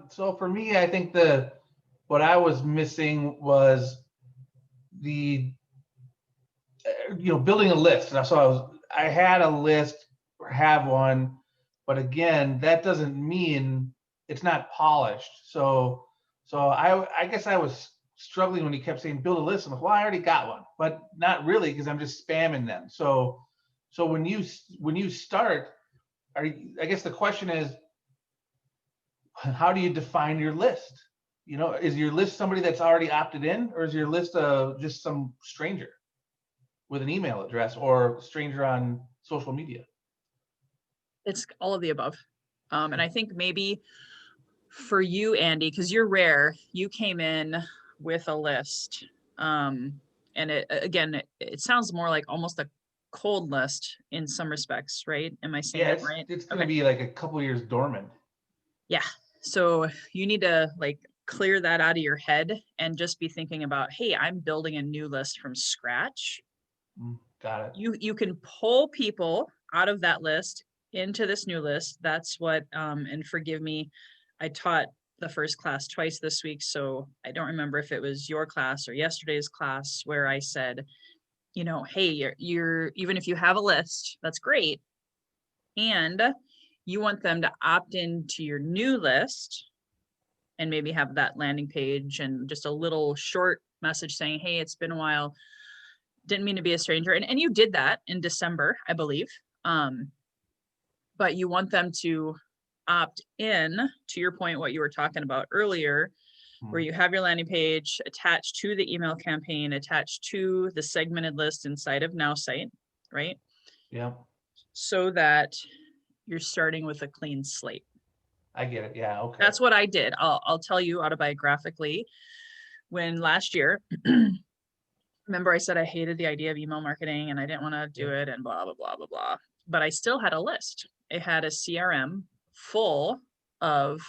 So for me, I think what I was missing was the building a list. And so I had a list or have one, but again, that doesn't mean it's not polished. So I guess I was struggling when he kept saying build a list. I'm like, well, I already got one, but not really because I'm just spamming them. So when you start, I guess the question is, how do you define your list? Is your list somebody that's already opted in, or is your list just some stranger with an email address or stranger on social media? It's all of the above. And I think maybe for you, Andy, because you're rare, you came in with a list. And it sounds more like almost a cold list in some respects, right? Am I saying Yeah, that right? it's going to be like a couple years dormant. Yeah. So you need to clear that out of your head and just be thinking about, hey, I'm building a new list from scratch. Got it. You can pull people out of that list into this new list. That's what, and forgive me, I taught the first class twice this week, so I don't remember if it was your class or yesterday's class where I said, hey, you're even if you have a list, that's great, and you want them to opt into your new list and maybe have that landing page and just a little short message saying, hey, it's been a while, didn't mean to be a stranger, and you did that in December, I believe, but you want them to opt in, to your point, what you were talking about earlier, where you have your landing page attached to the email campaign, attached to the segmented list inside of NowSite, right? Yeah. So that you're starting with a clean slate. I get it. Yeah. Okay. That's what I did. I'll tell you autobiographically, when last year, remember I said I hated the idea of email marketing and I didn't want to do it and blah, blah, blah, blah, blah. But I still had a list. It had a CRM full of,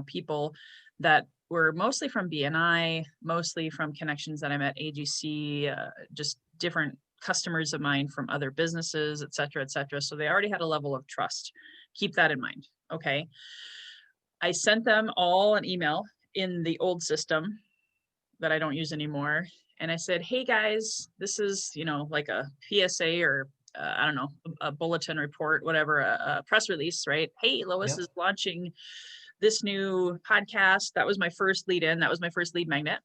people that were mostly from BNI, mostly from connections that I met AGC, just different customers of mine from other businesses, et cetera, et cetera. So they already had a level of trust. Keep that in mind. Okay. I sent them all an email in the old system that I don't use anymore. And I said, hey guys, this is, like a PSA or I don't know, a bulletin report, whatever, a press release, right? Hey, LOIS is launching this new podcast. That was my first lead in. That was my first lead magnet.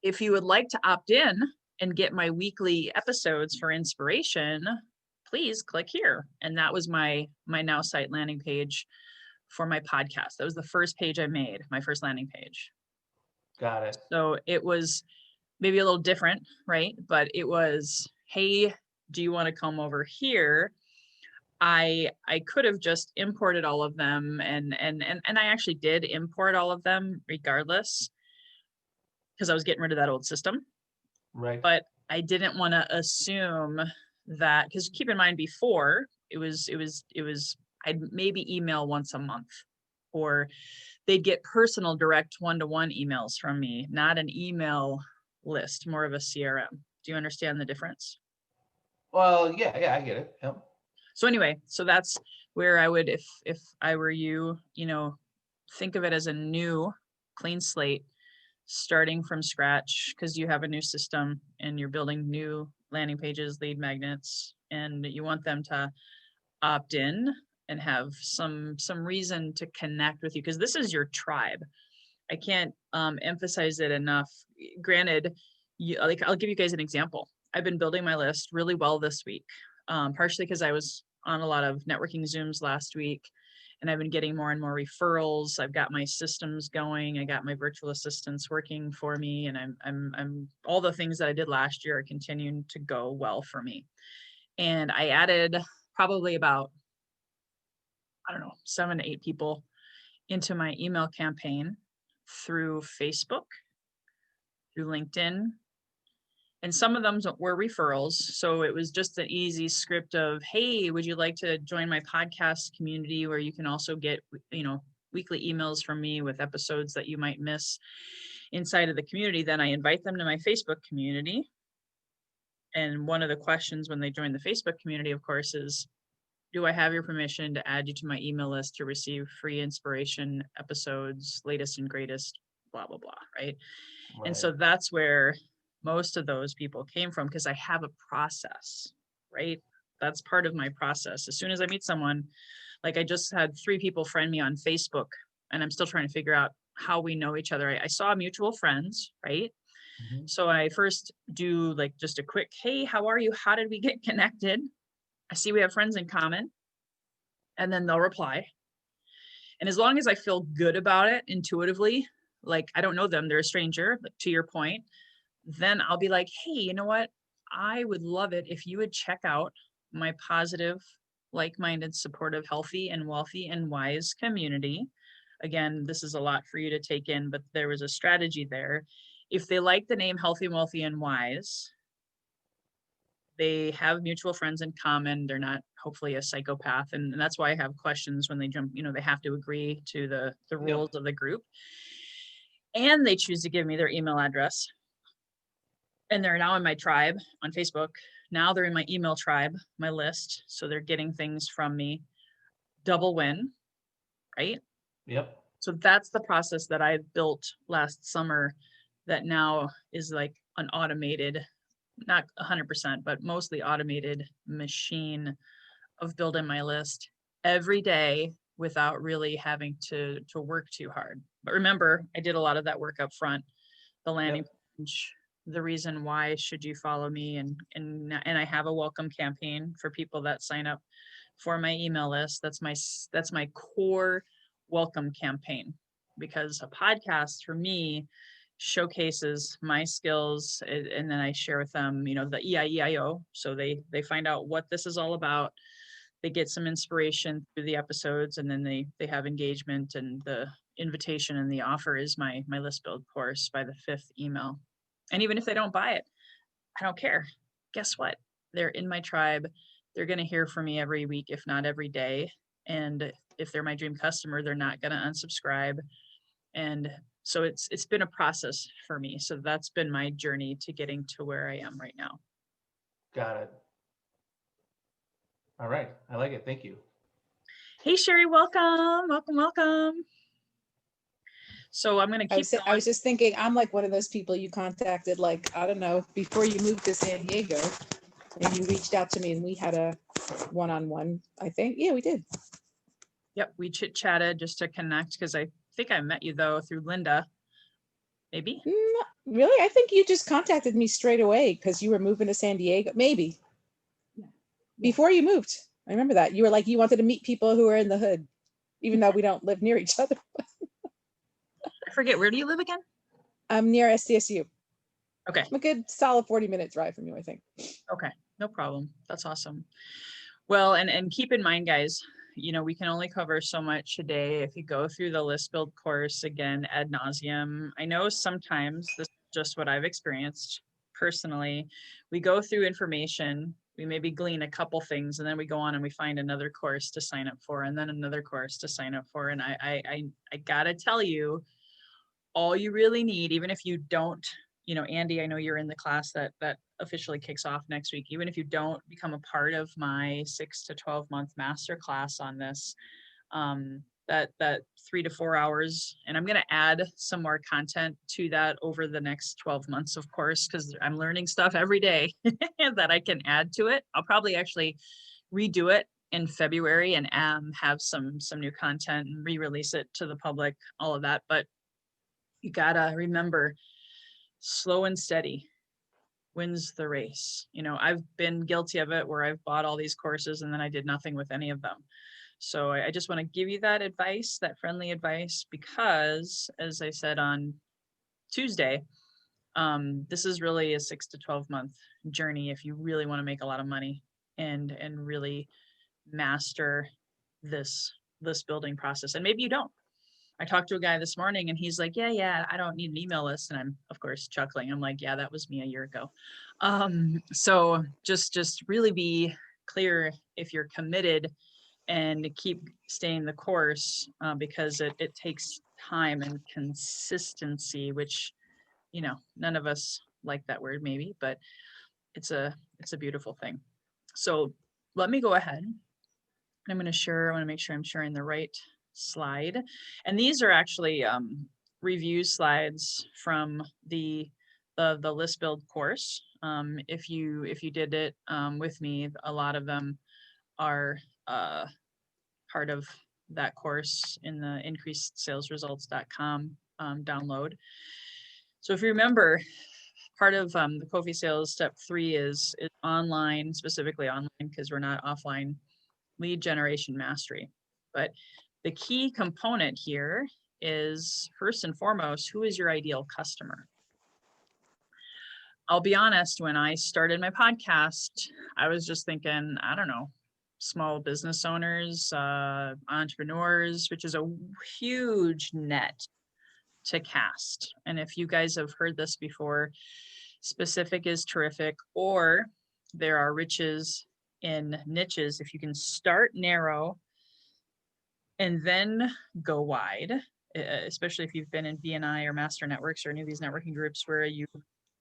If you would like to opt in and get my weekly episodes for inspiration, please click here. And that was my NowSite landing page for my podcast. That was the first page I made, my first landing page. Got it. So it was maybe a little different, right? But it was, hey, do you want to come over here? I could have just imported all of them and I actually did import all of them regardless because I was getting rid of that old system. Right. But I didn't want to assume that, because keep in mind before it was I'd maybe email once a month, or they'd get personal direct one-to-one emails from me, not an email list, more of a CRM. Do you understand the difference? Well, yeah, I get it. Yep. So anyway, so that's where I would, if I were you, think of it as a new clean slate, starting from scratch, because you have a new system and you're building new landing pages, lead magnets, and you want them to opt in and have some reason to connect with you, because this is your tribe. I can't emphasize it enough. Granted, I'll give you guys an example. I've been building my list really well this week, partially because I was on a lot of networking Zooms last week, and I've been getting more and more referrals. I've got my systems going. I got my virtual assistants working for me, and I'm all the things that I did last year are continuing to go well for me. And I added probably about, 7 to 8 people into my email campaign through Facebook, through LinkedIn, and some of them were referrals. So it was just an easy script of, hey, would you like to join my podcast community where you can also get, weekly emails from me with episodes that you might miss inside of the community. Then I invite them to my Facebook community. And one of the questions when they join the Facebook community, of course, is, do I have your permission to add you to my email list to receive free inspiration episodes, latest and greatest, blah, blah, blah, right? And so Right. that's where most of those people came from, because I have a process, right? That's part of my process. As soon as I meet someone, like I just had 3 people friend me on Facebook, and I'm still trying to figure out how we know each other. I saw mutual friends, right? Mhm. So I first do like just a quick, hey, how are you? How did we get connected? I see we have friends in common. And then they'll reply. And as long as I feel good about it intuitively, like I don't know them, they're a stranger, like to your point, then I'll be like, hey, you know what? I would love it if you would check out my positive, like-minded, supportive, healthy, and wealthy and wise community. Again, this is a lot for you to take in, but there was a strategy there. If they like the name Healthy, Wealthy, and Wise, they have mutual friends in common. They're not hopefully a psychopath. And that's why I have questions when they jump, they have to agree to the Yep. rules of the group. And they choose to give me their email address. And they're now in my tribe on Facebook. Now they're in my email tribe, my list. So they're getting things from me. Double win, right? Yep. So that's the process that I built last summer that now is like an automated, not 100%, but mostly automated machine of building my list every day without really having to work too hard. But remember, I did a lot of that work up front, the landing Yep. page, the reason why should you follow me, and I have a welcome campaign for people that sign up for my email list. That's my core welcome campaign, because a podcast for me showcases my skills, and then I share with them, the EIEIO, so they find out what this is all about. They get some inspiration through the episodes, and then they have engagement, and the invitation and the offer is my list build course by the 5th email. And even if they don't buy it, I don't care. Guess what? They're in my tribe. They're going to hear from me every week, if not every day. And if they're my dream customer, they're not going to unsubscribe. And so it's been a process for me. So that's been my journey to getting to where I am right now. Got it. All right. I like it. Thank you. Hey, Sherry, welcome, welcome, welcome. So I'm going to keep I was just thinking, I'm like one of those people you contacted, like, I don't know, before you moved to San Diego, and you reached out to me and we had a one-on-one, I think. Yeah, we did. Yep, we chit chatted just to connect, because I think I met you though through Linda, maybe. Really? I think you just contacted me straight away because you were moving to San Diego, maybe. Yeah. Before you moved. I remember that. You were like, you wanted to meet people who are in the hood, even though we don't live near each other. I forget, where do you live again? I'm near SDSU. Okay. A good solid 40-minute drive from you, I think. Okay, no problem. That's awesome. Well, and keep in mind, guys, we can only cover so much a day. If you go through the list build course again ad nauseum, I know sometimes this is just what I've experienced personally. We go through information, we maybe glean a couple things, and then we go on and we find another course to sign up for, and then another course to sign up for. And I gotta tell you, all you really need, even if you don't, Andy, I know you're in the class that officially kicks off next week. Even if you don't become a part of my 6 to 12 month master class on this, that 3 to 4 hours, and I'm going to add some more content to that over the next 12 months, of course, because I'm learning stuff every day that I can add to it. I'll probably actually redo it in February and have some new content and re-release it to the public, all of that. But you gotta remember, slow and steady wins the race. I've been guilty of it where I've bought all these courses and then I did nothing with any of them. So I just want to give you that advice, that friendly advice, because as I said on Tuesday, this is really a 6 to 12 month journey if you really want to make a lot of money and really master this building process. And maybe you don't. I talked to a guy this morning and he's like, yeah, I don't need an email list. And I'm of course chuckling. I'm like, yeah, that was me a year ago. So just really be clear if you're committed and keep staying the course, because it takes time and consistency, which, none of us like that word maybe, but it's a beautiful thing. So let me go ahead I'm going to share, I want to make sure I'm sharing the right slide. And these are actually review slides from the list build course. If you did it with me, a lot of them are part of that course in the increasedsalesresults.com download. So if you remember, part of the Kofi sales step 3 is online, specifically online, because we're not offline, lead generation mastery. But the key component here is, first and foremost, who is your ideal customer? I'll be honest, when I started my podcast, I was just thinking, I don't know, small business owners, entrepreneurs, which is a huge net to cast. And if you guys have heard this before, specific is terrific, or there are riches in niches. If you can start narrow and then go wide, especially if you've been in BNI or master networks or any of these networking groups where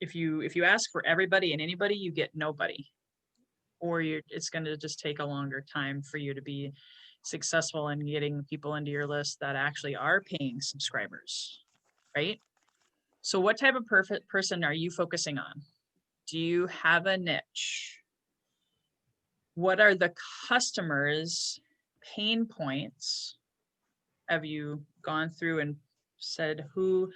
if you ask for everybody and anybody, you get nobody, or it's going to just take a longer time for you to be successful in getting people into your list that actually are paying subscribers, right? So what type of perfect person are you focusing on? Do you have a niche? What are the customers' pain points? Have you gone through and said who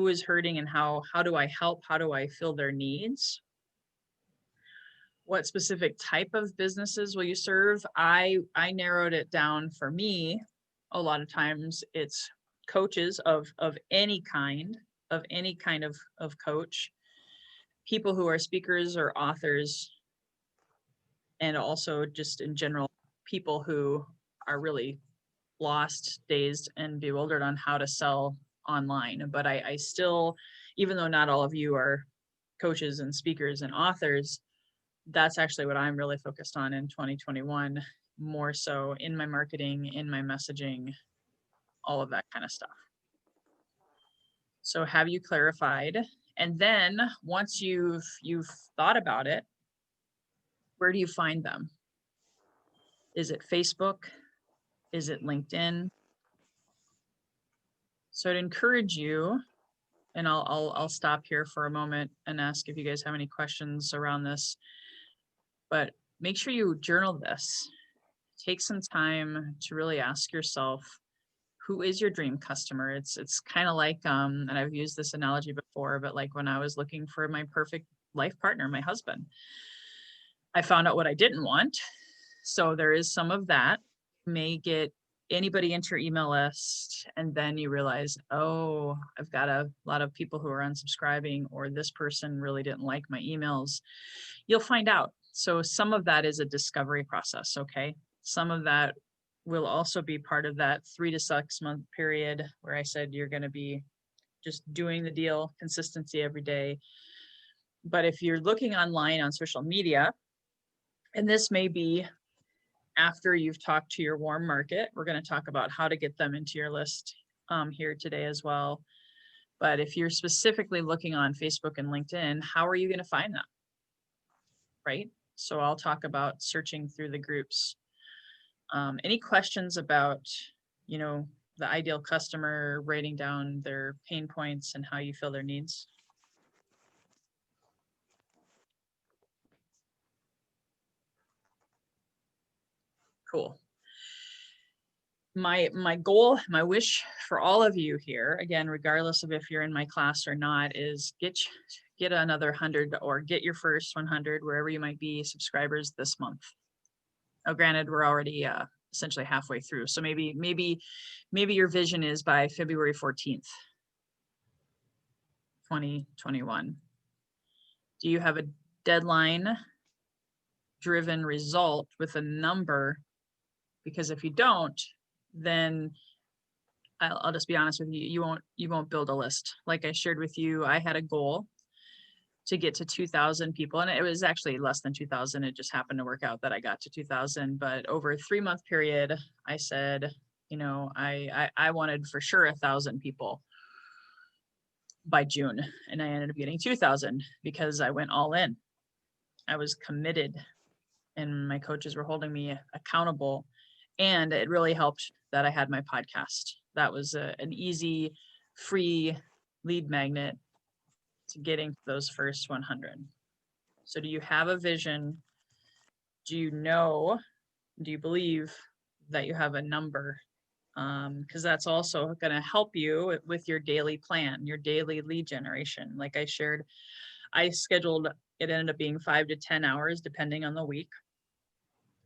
is hurting and how do I help? How do I fill their needs? What specific type of businesses will you serve? I narrowed it down for me. A lot of times it's coaches of any kind of coach, people who are speakers or authors, and also just in general, people who are really lost, dazed, and bewildered on how to sell online. But I still, even though not all of you are coaches and speakers and authors, that's actually what I'm really focused on in 2021, more so in my marketing, in my messaging, all of that kind of stuff. So have you clarified? And then once you've thought about it, where do you find them? Is it Facebook? Is it LinkedIn? So I'd encourage you, and I'll stop here for a moment and ask if you guys have any questions around this, but make sure you journal this. Take some time to really ask yourself, who is your dream customer? It's kind of like, and I've used this analogy before, but like when I was looking for my perfect life partner, my husband, I found out what I didn't want. So there is some of that. You may get anybody into your email list, and then you realize, oh, I've got a lot of people who are unsubscribing, or this person really didn't like my emails. You'll find out. So some of that is a discovery process, okay? Some of that will also be part of that 3 to 6 month period where I said you're going to be just doing the deal, consistency every day. But if you're looking online on social media, and this may be after you've talked to your warm market, we're going to talk about how to get them into your list here today as well. But if you're specifically looking on Facebook and LinkedIn, how are you going to find them? Right? So I'll talk about searching through the groups. Any questions about, the ideal customer, writing down their pain points and how you fill their needs? Cool. My goal, my wish for all of you here, again, regardless of if you're in my class or not, is get another 100 or get your first 100, wherever you might be, subscribers this month. Oh, granted, we're already essentially halfway through. So maybe your vision is by February 14th, 2021. Do you have a deadline driven result with a number? Because if you don't, then I'll just be honest with you, you won't build a list. Like I shared with you, I had a goal to get to 2,000 people, and it was actually less than 2,000. It just happened to work out that I got to 2,000. But over a 3-month period, I said, I wanted for sure 1,000 people by June, and I ended up getting 2,000 because I went all in. I was committed, and my coaches were holding me accountable. And it really helped that I had my podcast. That was an easy, free lead magnet to getting those first 100. So do you have a vision? Do you know, do you believe that you have a number? Because that's also going to help you with your daily plan, your daily lead generation. Like I shared, I scheduled, it ended up being 5 to 10 hours, depending on the week,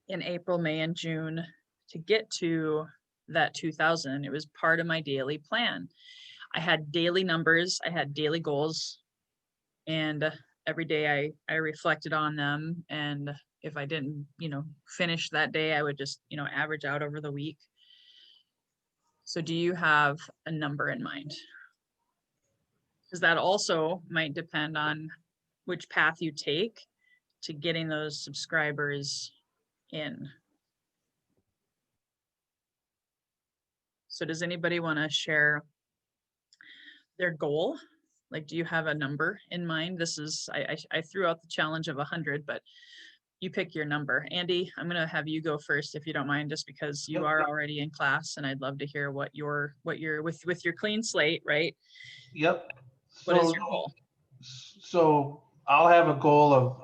in April, May, and June to get to that 2000. It was part of my daily plan. I had daily numbers, I had daily goals, and every day I reflected on them. And if I didn't, finish that day, I would just, average out over the week. So do you have a number in mind? Because that also might depend on which path you take to getting those subscribers in. So does anybody want to share their goal? Like, do you have a number in mind? This is, I threw out the challenge of 100, but you pick your number. Andy, I'm going to have you go first if you don't mind, just because you are already in class and I'd love to hear what you're with your clean slate, right? Yep. What is your goal? So I'll have a goal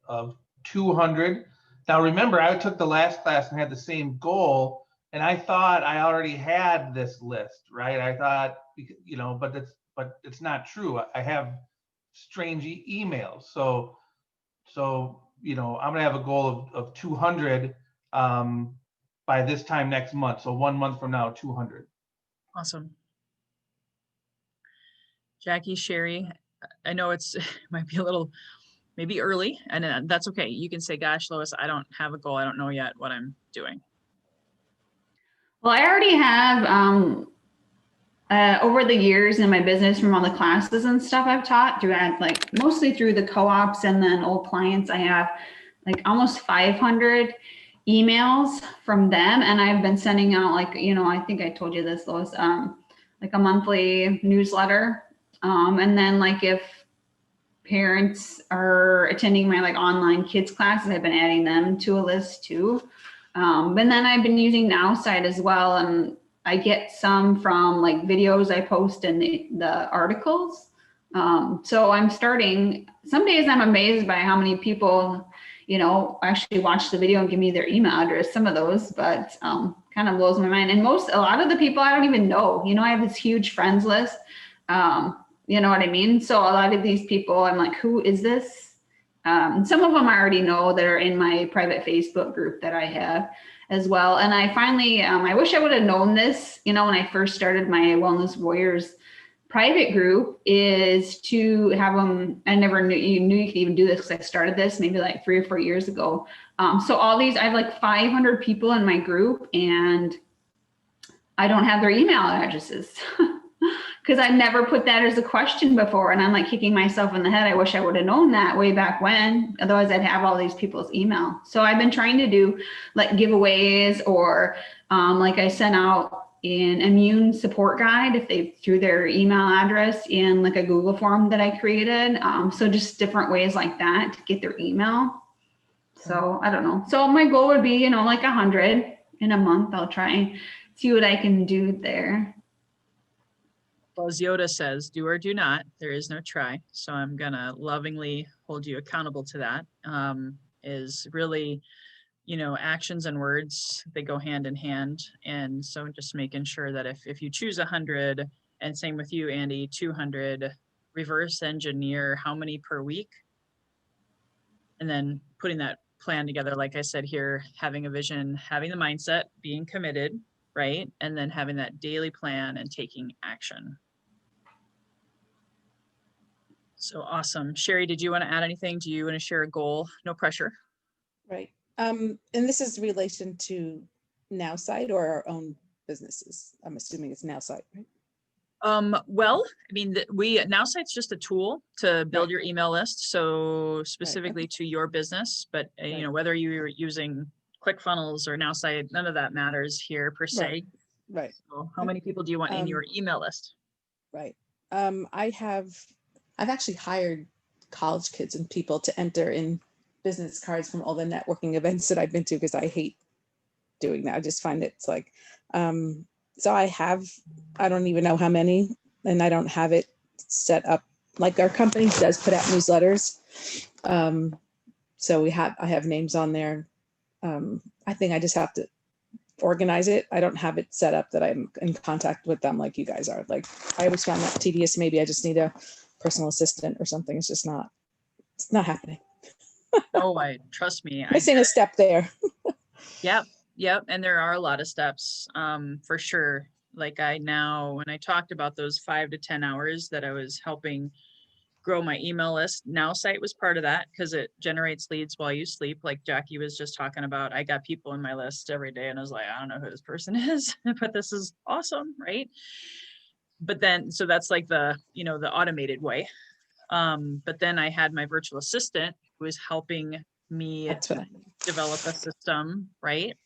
of 200. Now remember, I took the last class and had the same goal, and I thought I already had this list, right? I thought, but it's not true. I have strange emails. So I'm gonna have a goal of 200 by this time next month. So 1 month from now, 200. Awesome. Jackie, Sherry, I know it might be a little maybe early, and that's okay. You can say, gosh, Lois, I don't have a goal. I don't know yet what I'm doing. Well, I already have over the years in my business from all the classes and stuff I've taught through that, like mostly through the co-ops and then old clients, I have like almost 500 emails from them. And I've been sending out like, I think I told you this, Lois, like a monthly newsletter. And then like if parents are attending my like online kids classes, I've been adding them to a list too. And then I've been using NowSite as well. And I get some from like videos I post in the articles. So I'm starting, some days I'm amazed by how many people, actually watch the video and give me their email address, some of those, but kind of blows my mind. And a lot of the people I don't even know, I have this huge friends list. You know what I mean? So a lot of these people, I'm like, who is this? Some of them I already know that are in my private Facebook group that I have as well. And I finally, I wish I would have known this, when I first started my Wellness Warriors private group, is to have them, I never knew you could even do this because I started this maybe like 3 or 4 years ago. So all these, I have like 500 people in my group and I don't have their email addresses. Because I never put that as a question before. And I'm like kicking myself in the head. I wish I would have known that way back when. Otherwise, I'd have all these people's email. So I've been trying to do like giveaways or like I sent out an immune support guide if they threw their email address in like a Google form that I created. So just different ways like that to get their email. So I don't know. So my goal would be, like 100 in a month. I'll try and see what I can do there. Well, as Yoda says, do or do not, there is no try. So I'm going to lovingly hold you accountable to that. Is really, actions and words, they go hand in hand. And so just making sure that if you choose 100, and same with you, Andy, 200, reverse engineer how many per week. And then putting that plan together, like I said here, having a vision, having the mindset, being committed, right? And then having that daily plan and taking action. So awesome. Sherry, did you want to add anything? Do you want to share a goal? No pressure. Right. And this is relation to NowSite or our own businesses. I'm assuming it's NowSite, right? Well, I mean, NowSite's just a tool to build your email list. So specifically to your business, but whether you're using ClickFunnels or NowSite, none of that matters here per se. Right. So how many people do you want in your email list? Right. I've actually hired college kids and people to enter in business cards from all the networking events that I've been to because I hate doing that. I just find it's like, so I don't even know how many, and I don't have it set up. Like our company does put out newsletters. So I have names on there. I think I just have to organize it. I don't have it set up that I'm in contact with them like you guys are. Like I always found that tedious. Maybe I just need a personal assistant or something. It's not happening. Oh, trust me. Missing a step there. Yep. And there are a lot of steps, for sure. Like when I talked about those 5 to 10 hours that I was helping grow my email list, Now Site was part of that because it generates leads while you sleep. Like Jackie was just talking about, I got people in my list every day and I was like, I don't know who this person is, but this is awesome. Right. But then, so that's like the automated way. But then I had my virtual assistant who was helping me That's what develop a system. Right.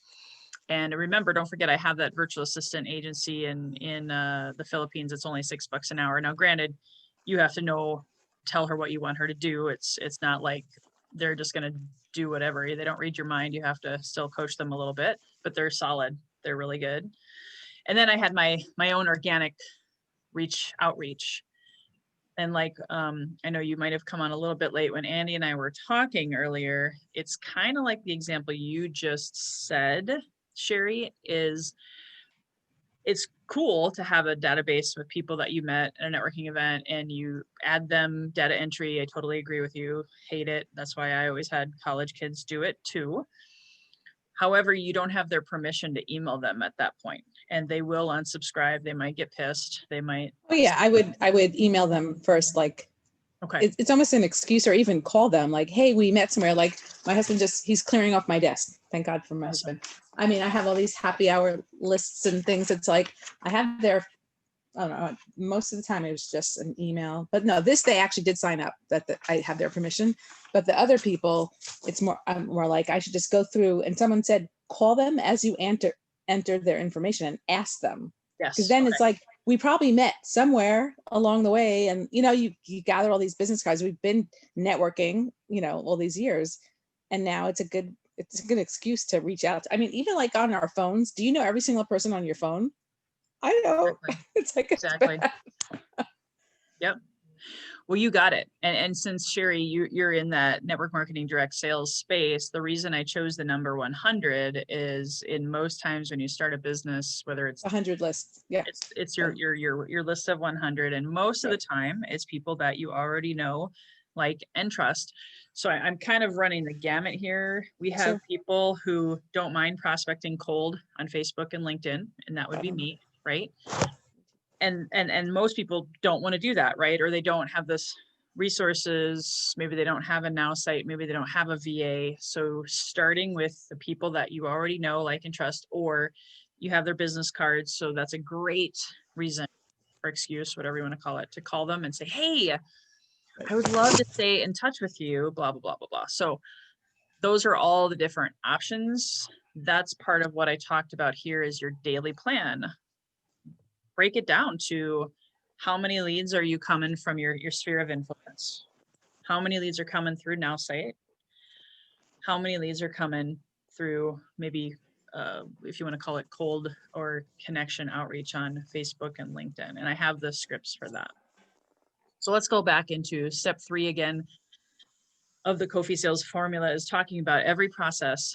And remember, don't forget, I have that virtual assistant agency in the Philippines. It's only $6 an hour. Now, granted, you have to tell her what you want her to do. It's not like they're just going to do whatever. They don't read your mind. You have to still coach them a little bit, but they're solid. They're really good. And then I had my own organic outreach. And like, I know you might have come on a little bit late when Andy and I were talking earlier. It's kind of like the example you just said, Sherry, it's cool to have a database with people that you met at a networking event and you add them data entry. I totally agree with you. Hate it. That's why I always had college kids do it too. However, you don't have their permission to email them at that point, and they will unsubscribe. They might get pissed. They might. Oh yeah, I would email them first. Like, okay, it's almost an excuse, or even call them. Like, hey, we met somewhere. Like my husband he's clearing off my desk. Thank God for my husband. I mean, I have all these happy hour lists and things. It's like I have their. I don't know. Most of the time it was just an email, but no, they actually did sign up I have their permission. But the other people, it's more like I should just go through. And someone said, call them as you enter their information and ask them. yes, because then it's like we probably met somewhere along the way, and you gather all these business cards. We've been networking, all these years, and now it's a good excuse to reach out. I mean, even like on our phones, do you know every single person on your phone? I know. Exactly. It's like Exactly. Yep. Well, you got it. And since Sherry, you're in that network marketing direct sales space, the reason I chose the number 100 is in most times when you start a business, whether it's 100 lists. Yeah. It's your list of 100. And most of the time it's people that you already know, like, and trust. So I'm kind of running the gamut here. We have Sure. people who don't mind prospecting cold on Facebook and LinkedIn, and that would be me. Right. And most people don't want to do that, right? Or they don't have this resources. Maybe they don't have a Now site. Maybe they don't have a VA. So starting with the people that you already know, like, and trust, or you have their business cards. So that's a great reason or excuse, whatever you want to call it, to call them and say, hey, I would love to stay in touch with you, blah, blah, blah, blah, blah. So those are all the different options. That's part of what I talked about here is your daily plan. Break it down to how many leads are you coming from your sphere of influence? How many leads are coming through Now Site? How many leads are coming through maybe, if you want to call it cold or connection outreach on Facebook and LinkedIn? And I have the scripts for that. So let's go back into step 3 again of the Kofi sales formula, is talking about every process.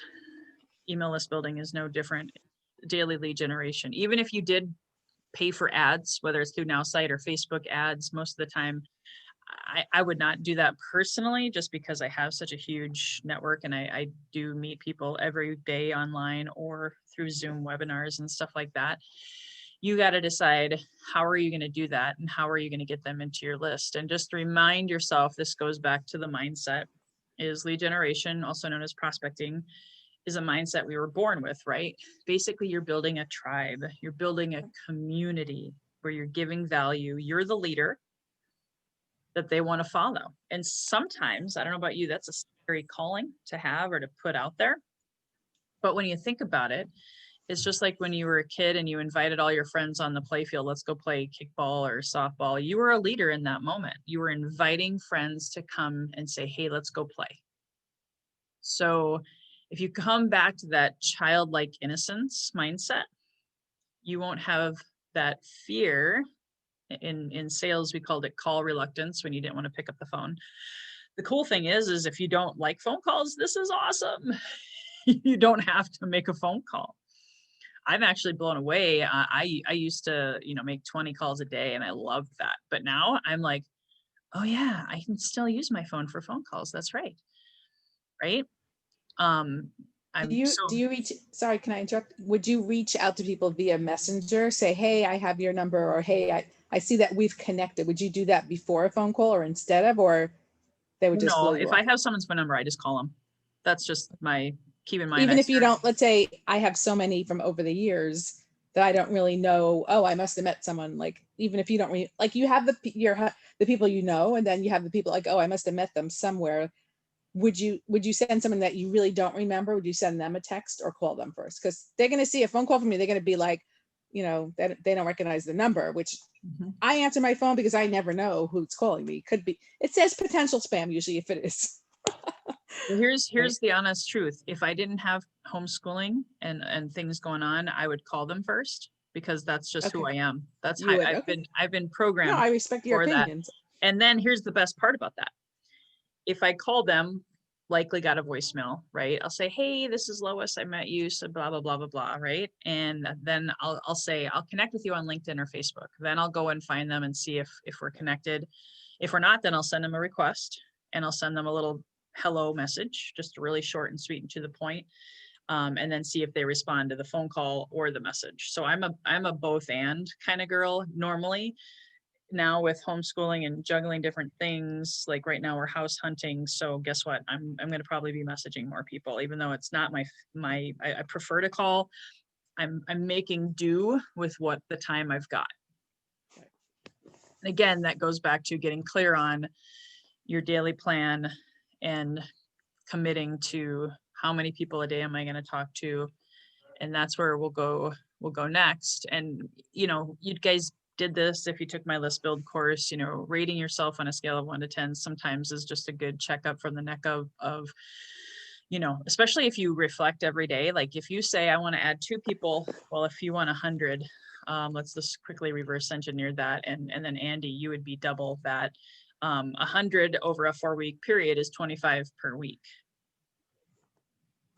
Email list building is no different. Daily lead generation. Even if you did pay for ads, whether it's through Now Site or Facebook ads, most of the time, I would not do that personally, just because I have such a huge network and I do meet people every day online or through Zoom webinars and stuff like that. You got to decide, how are you going to do that? And how are you going to get them into your list? And just remind yourself, this goes back to the mindset, is lead generation, also known as prospecting, is a mindset we were born with, right? Basically, you're building a tribe, you're building a community where you're giving value. You're the leader that they want to follow. And sometimes, I don't know about you, that's a scary calling to have or to put out there. But when you think about it, it's just like when you were a kid and you invited all your friends on the playfield, let's go play kickball or softball. You were a leader in that moment. You were inviting friends to come and say, hey, let's go play. So if you come back to that childlike innocence mindset, you won't have that fear. In sales, we called it call reluctance, when you didn't want to pick up the phone. The cool thing is if you don't like phone calls, this is awesome. You don't have to make a phone call. I'm actually blown away. I used to, make 20 calls a day and I loved that. But now I'm like, oh yeah, I can still use my phone for phone calls. That's right. Right. Do you reach, sorry, can I interrupt? Would you reach out to people via Messenger? Say, hey, I have your number, or hey, I see that we've connected. Would you do that before a phone call or instead of, or they would just no, blow you if off? I have someone's phone number, I just call them. That's just my, keep in mind. Even if you don't, let's say I have so many from over the years that I don't really know, oh, I must have met someone, like, even if you don't like, you have the people and then you have the people like, oh, I must have met them somewhere. Would you send someone that you really don't remember? Would you send them a text or call them first? Because they're going to see a phone call from me. They're going to be like, they don't recognize the number, which I answer my phone because I never know who's calling me. Could be, it says potential spam usually if it is. Well, here's the honest truth. If I didn't have homeschooling and things going on, I would call them first, because that's just who I am. That's how I've been programmed. No, I respect your for opinions. That. And then here's the best part about that. If I call them, likely got a voicemail, right? I'll say, hey, this is Lois. I met you, so blah, blah, blah, blah, blah, right? And then I'll say, I'll connect with you on LinkedIn or Facebook. Then I'll go and find them and see if we're connected. If we're not, then I'll send them a request and I'll send them a little hello message, just really short and sweet and to the point. And then see if they respond to the phone call or the message. So I'm a both and kind of girl normally. Now with homeschooling and juggling different things, like right now we're house hunting. So guess what? I'm going to probably be messaging more people, even though it's not I prefer to call. I'm making do with what the time I've got. And again, that goes back to getting clear on your daily plan and committing to how many people a day am I going to talk to. And that's where we'll go next. And, you guys did this, if you took my list build course, rating yourself on a scale of 1 to 10 sometimes is just a good checkup from the neck of especially if you reflect every day. Like if you say, I want to add 2 people, well, if you want 100, let's just quickly reverse engineer that. And then Andy, you would be double that. 100 over a 4-week period is 25 per week.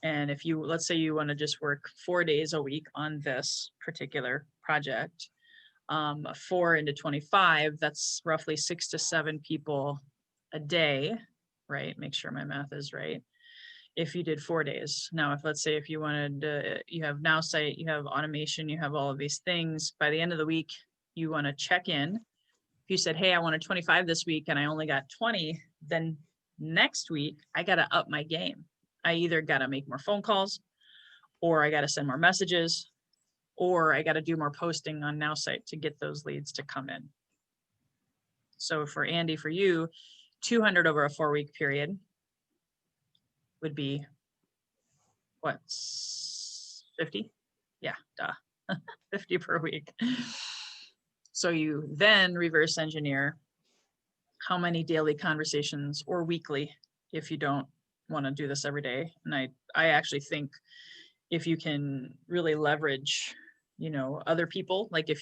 And if let's say you want to just work 4 days a week on this particular project, 4 into 25, that's roughly 6 to 7 people a day, right? Make sure my math is right. If you did 4 days. Now, let's say if you wanted, you have Now Site, you have automation, you have all of these things, by the end of the week, you want to check in. If you said, hey, I wanted 25 this week and I only got 20, then next week I got to up my game. I either got to make more phone calls, or I got to send more messages, or I got to do more posting on Now Site to get those leads to come in. So for Andy, for you, 200 over a 4-week period would be what, 50? Yeah, duh, 50 per week. So you then reverse engineer how many daily conversations, or weekly, if you don't want to do this every day. And I actually think if you can really leverage, other people, like if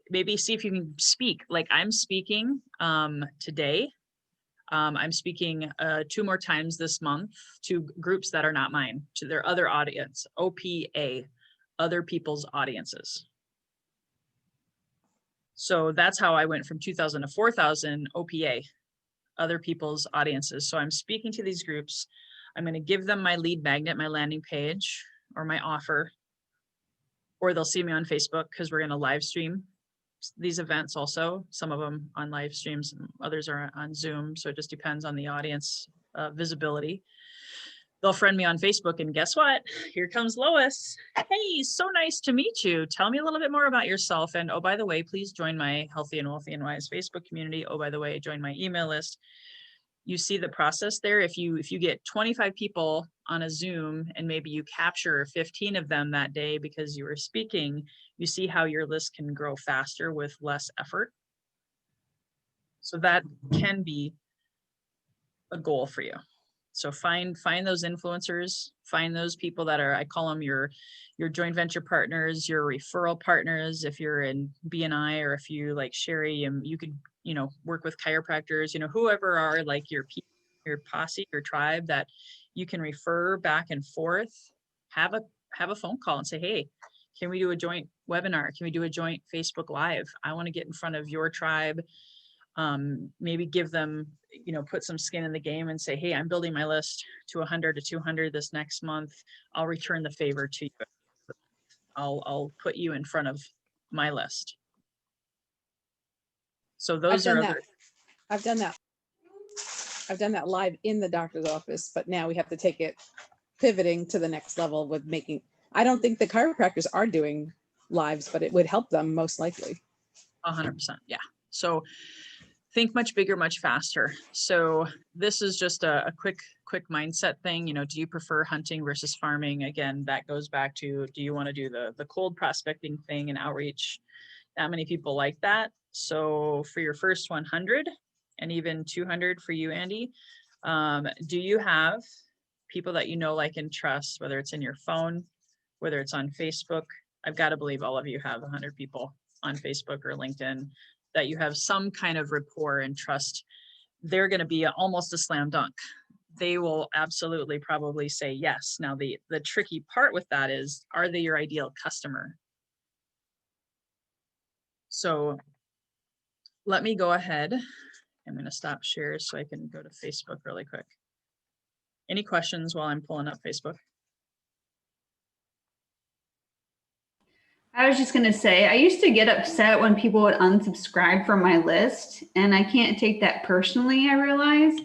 maybe see if you can speak, like I'm speaking today. I'm speaking 2 more times this month to groups that are not mine, to their other audience, OPA, other people's audiences. So that's how I went from 2,000 to 4,000 OPA, other people's audiences. So I'm speaking to these groups. I'm going to give them my lead magnet, my landing page, or my offer, or they'll see me on Facebook because we're going to live stream these events also, some of them on live streams, others are on Zoom. So it just depends on the audience visibility. They'll friend me on Facebook, and guess what? Here comes Lois. Hey, so nice to meet you. Tell me a little bit more about yourself. And oh, by the way, please join my Healthy and Wealthy and Wise Facebook community. Oh, by the way, join my email list. You see the process there. If you get 25 people on a Zoom and maybe you capture 15 of them that day because you were speaking, you see how your list can grow faster with less effort. So that can be a goal for you. So find those influencers, find those people that are, I call them your joint venture partners, your referral partners. If you're in BNI, or if you like Sherry, and you could, work with chiropractors, whoever are like your posse, your tribe that you can refer back and forth. Have a phone call and say, hey, can we do a joint webinar? Can we do a joint Facebook Live? I want to get in front of your tribe. Maybe give them, put some skin in the game and say, hey, I'm building my list to 100 to 200 this next month. I'll return the favor to you. I'll put you in front of my list. So those are other. I've done that. I've done that live in the doctor's office, but now we have to take it pivoting to the next level with making, I don't think the chiropractors are doing lives, but it would help them most likely. 100%. Yeah. So think much bigger, much faster. So this is just a quick mindset thing. Do you prefer hunting versus farming? Again, that goes back to, do you want to do the cold prospecting thing and outreach? Not many people like that. So for your first 100 and even 200 for you, Andy, do you have people that like and trust, whether it's in your phone, whether it's on Facebook? I've got to believe all of you have 100 people on Facebook or LinkedIn that you have some kind of rapport and trust. They're going to be almost a slam dunk. They will absolutely probably say yes. Now, the tricky part with that is, are they your ideal customer? So let me go ahead. I'm going to stop share so I can go to Facebook really quick. Any questions while I'm pulling up Facebook? I was just going to say, I used to get upset when people would unsubscribe from my list, and I can't take that personally, I realize.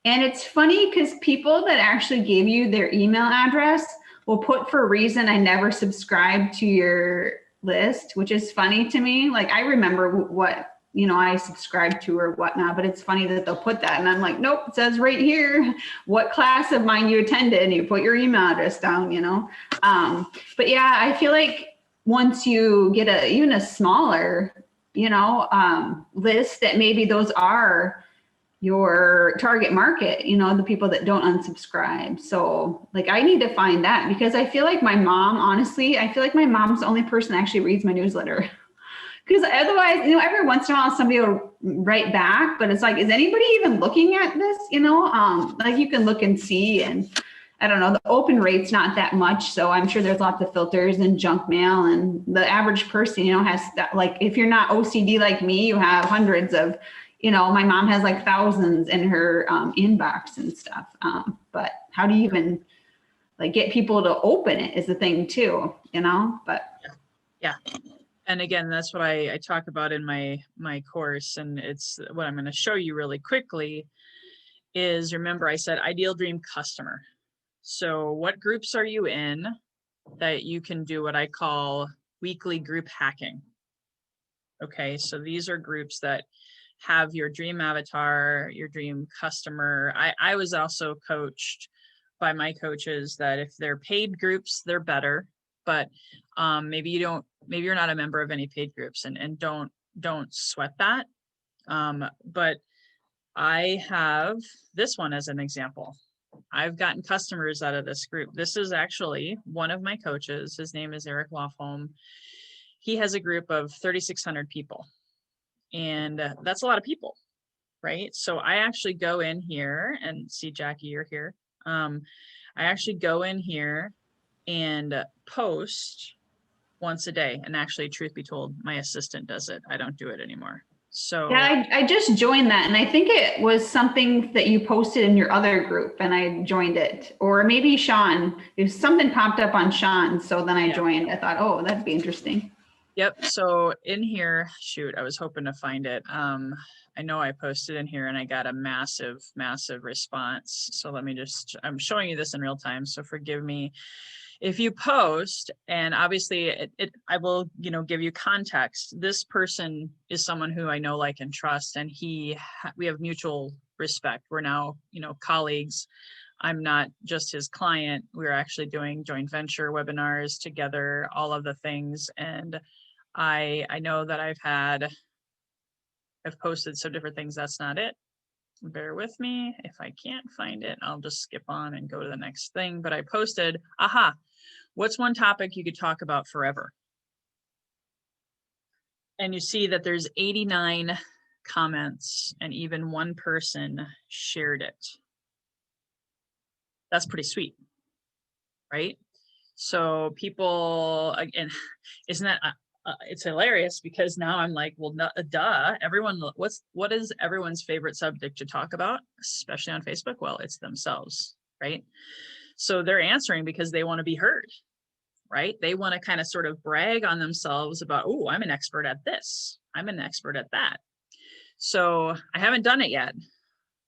And it's funny because people that actually gave you their email address will put for a reason I never subscribed to your list, which is funny to me. Like, I remember what, I subscribed to or whatnot, but it's funny that they'll put that. And I'm like, nope, it says right here what class of mine you attended, and you put your email address down, But yeah, I feel like once you get even a smaller, list, that maybe those are your target market, the people that don't unsubscribe. So like, I need to find that, because I feel like my mom, honestly, I feel like my mom's the only person that actually reads my newsletter. Because otherwise, every once in a while somebody will write back, but it's like, is anybody even looking at this? Like, you can look and see, and I don't know, the open rate's not that much. So I'm sure there's lots of filters and junk mail, and the average person, has that, like, if you're not OCD like me, you have hundreds of, my mom has like thousands in her inbox and stuff. But how do you even like get people to open it is the thing too, but. Yeah. And again, that's what I talk about in my course. And it's what I'm going to show you really quickly is, remember I said ideal dream customer. So what groups are you in that you can do what I call weekly group hacking? Okay, so these are groups that have your dream avatar, your dream customer. I was also coached by my coaches that if they're paid groups, they're better. But maybe you're not a member of any paid groups, and don't sweat that. But I have this one as an example. I've gotten customers out of this group. This is actually one of my coaches. His name is Eric Lofholm. He has a group of 3,600 people, and that's a lot of people, right? So I actually go in here and see, Jackie, you're here. I actually go in here and post once a day. And actually, truth be told, my assistant does it. I don't do it anymore. So yeah, I just joined that, and I think it was something that you posted in your other group, and I joined it. Or maybe Sean, if something popped up on Sean, so then I joined. I thought, oh, that'd be interesting. Yep. So in here, shoot, I was hoping to find it. I know I posted in here and I got a massive response. So let me I'm showing you this in real time. So forgive me if you post, and obviously I will, give you context. This person is someone who I know, like, and trust, and we have mutual respect. We're now, colleagues. I'm not just his client. We're actually doing joint venture webinars together, all of the things. And I know that I've posted some different things. That's not it. Bear with me. If I can't find it, I'll just skip on and go to the next thing. But I posted, aha, what's one topic you could talk about forever? And you see that there's 89 comments and even one person shared it. That's pretty sweet, right? So people, again, isn't that, it's hilarious because now I'm like, well, duh, everyone, what is everyone's favorite subject to talk about, especially on Facebook? Well, it's themselves, right? So they're answering because they want to be heard, right? They want to kind of sort of brag on themselves about, oh, I'm an expert at this. I'm an expert at that. So I haven't done it yet,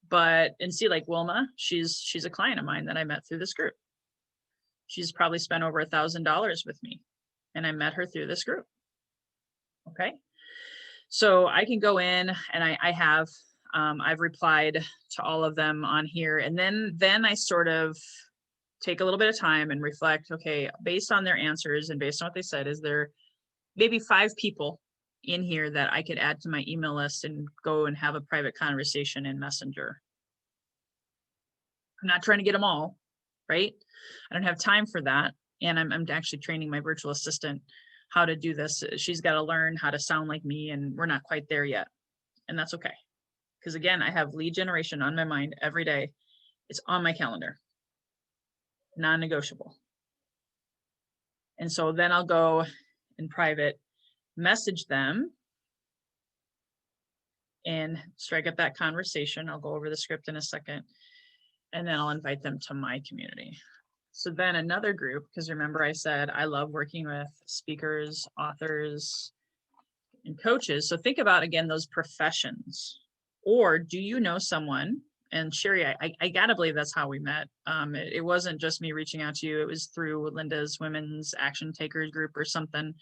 but, and see, like Wilma, she's a client of mine that I met through this group. She's probably spent over $1,000 with me, and I met her through this group. Okay. So I can go in and I have, I've replied to all of them on here. And then I sort of take a little bit of time and reflect, okay, based on their answers and based on what they said, is there maybe 5 people in here that I could add to my email list and go and have a private conversation in Messenger? I'm not trying to get them all, right? I don't have time for that. And I'm actually training my virtual assistant how to do this. She's got to learn how to sound like me, and we're not quite there yet. And that's okay. Because again, I have lead generation on my mind every day. It's on my calendar, non-negotiable. And so then I'll go in private, message them, and strike up that conversation. I'll go over the script in a second, and then I'll invite them to my community. So then another group, because remember I said I love working with speakers, authors, and coaches. So think about, again, those professions. Or do you know someone? And Sherry, I gotta believe that's how we met. It wasn't just me reaching out to you. It was through Linda's Women's Action Takers group or something.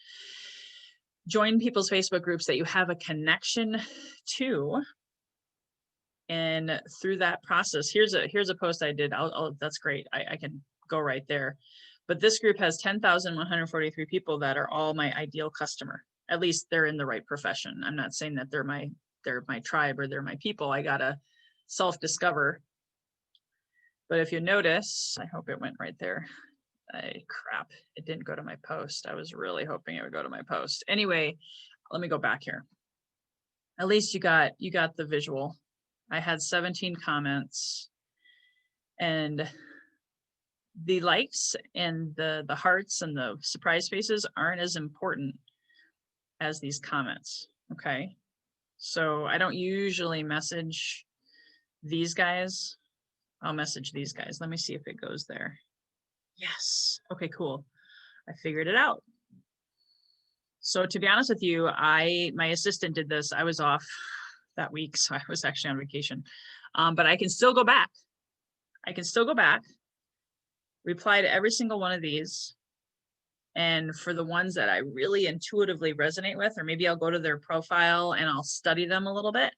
Join people's Facebook groups that you have a connection to. And through that process, here's a post I did. That's great. I can go right there. But this group has 10,143 people that are all my ideal customer. At least they're in the right profession. I'm not saying that they're my tribe or they're my people. I gotta self-discover. But if you notice, I hope it went right there. Crap, it didn't go to my post. I was really hoping it would go to my post. Anyway, let me go back here. At least you got the visual. I had 17 comments, and the likes and the hearts and the surprise faces aren't as important as these comments. Okay. So I don't usually message these guys. I'll message these guys. Let me see if it goes there. Yes. Okay, cool. I figured it out. So to be honest with you, my assistant did this. I was off that week, so I was actually on vacation. But I can still go back. Reply to every single one of these. And for the ones that I really intuitively resonate with, or maybe I'll go to their profile and I'll study them a little bit.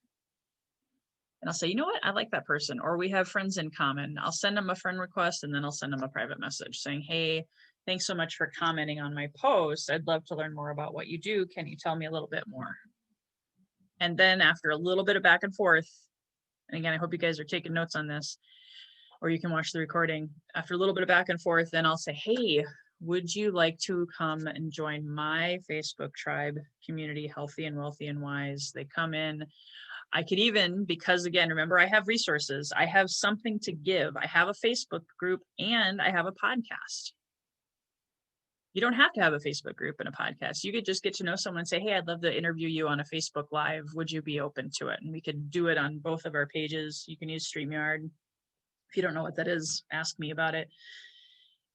And I'll say, you know what, I like that person, or we have friends in common. I'll send them a friend request, and then I'll send them a private message saying, hey, thanks so much for commenting on my post. I'd love to learn more about what you do. Can you tell me a little bit more? And then after a little bit of back and forth, and again, I hope you guys are taking notes on this, or you can watch the recording. After a little bit of back and forth, then I'll say, hey, would you like to come and join my Facebook tribe community, Healthy and Wealthy and Wise? They come in. I could even, because again, remember, I have resources. I have something to give. I have a Facebook group and I have a podcast. You don't have to have a Facebook group and a podcast. You could just get to know someone and say, hey, I'd love to interview you on a Facebook Live. Would you be open to it? And we could do it on both of our pages. You can use StreamYard. If you don't know what that is, ask me about it.